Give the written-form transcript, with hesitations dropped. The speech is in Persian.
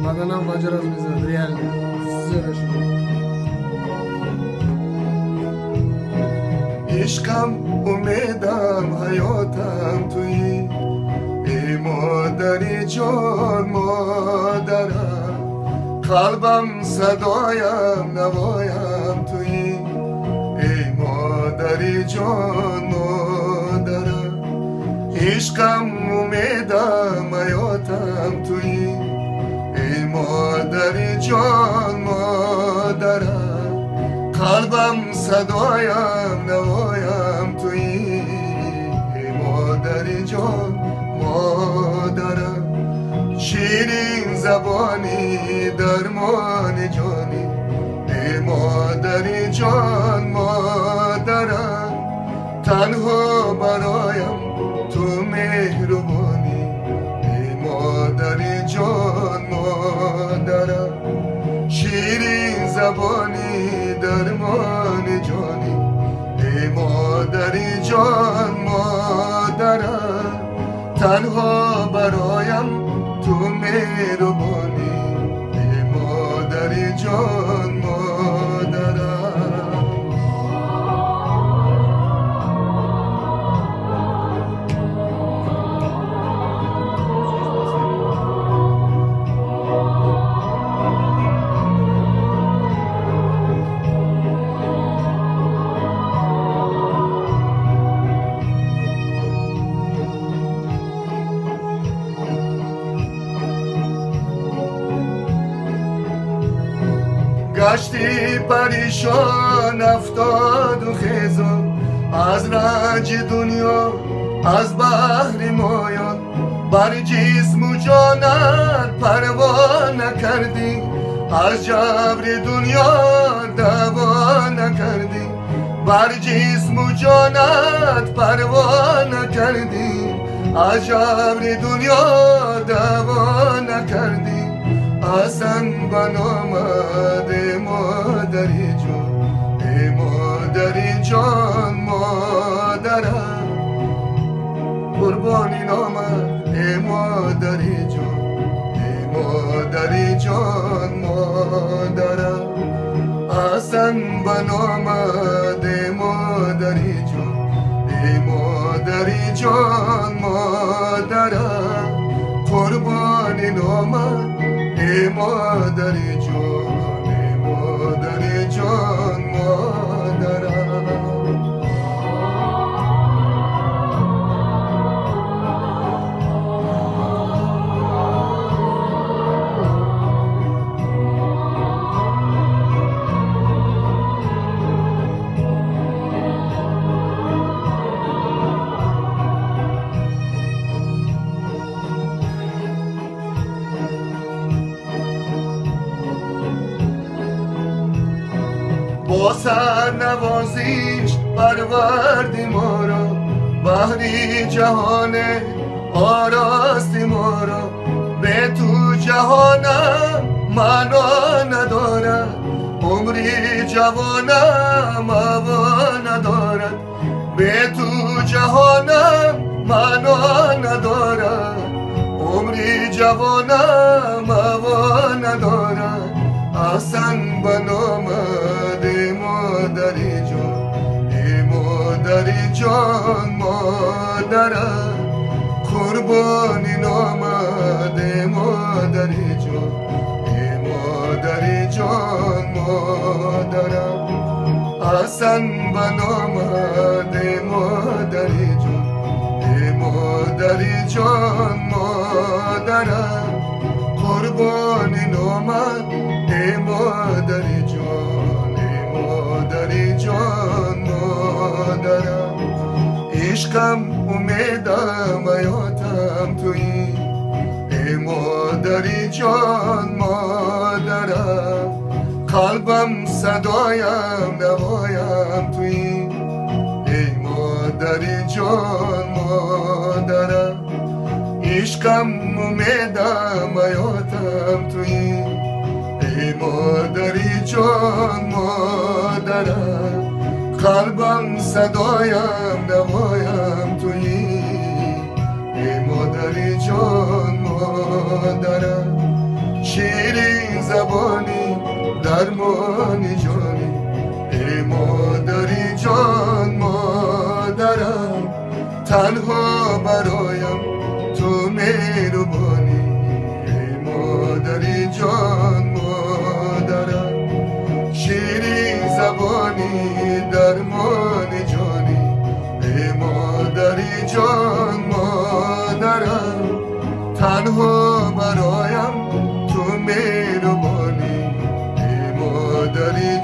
بدنم واجر از میزد ریال زیرش عشقم امیدم حیاتم تویی ای مادری جان مادرم قلبم صدایم نوایم تویی ای مادری جان مادرم عشقم امیدم حیاتم تویی ای مادری جان مادرم قلبم صدایم نوایم تویی ای مادری جان مادرم شیرین زبانی درمان جانی ای مادری جان مادرم تنها برایم تو مهربانی ای مادری جان مادرم شیرین زبانی درمان جانی ای مادری جان مادرم تنها برایم تو مهربانی ای مادری جان مادرم گشتی پریشان افتاد و خیزان از رنج دنیا از بحر مایان بر جسم و جانت پروا نکردی از جبر دنیا دوا نکردی بر جسم و جانت پروا نکردی از جبر دنیا دوا نکردی حسن بنامد مادری جان ای مادری جان مادرم قربانی نامد ای مادری جان ای مادری جان مادرم حسن بنامد مادری جان ای مادری جان مادرم قربانی نامد ای مادری جان ای مادری جان مادرم با سر نوازیش پروردی ما را بحری جهان آراستی ما را به تو جهانم معنا ندارد عمری جوانم هوا ندارد به تو جهانم معنا ندارد عمری جوانم هوا ندارد حسن بنامد مادری جان ای مادری جان مادرم قربانی نامد مادری جان ای مادری جان مادرم حسن بنامد مادری جان ای مادری جان مادرم قربانی نامد ای مادری جان ای مادری جان مادرم عشقم امیدم حیاتم تویی ای مادری جان مادرم قلبم صدایم نوایم تویی ای مادری جان مادرم عشقم امیدم حیاتم تویی ای مادری جان مادرم قلبم صدایم نوایم تویی ای مادری جان مادرم شیرین زبانی درمانی جانی ای مادری جان مادرم تنها برایم تو مهربانی ای مادری جان مادرم شیرین زبانی درمانی جانی ای مادری جان مادرم تنها برایم تو مهربانی ای مادری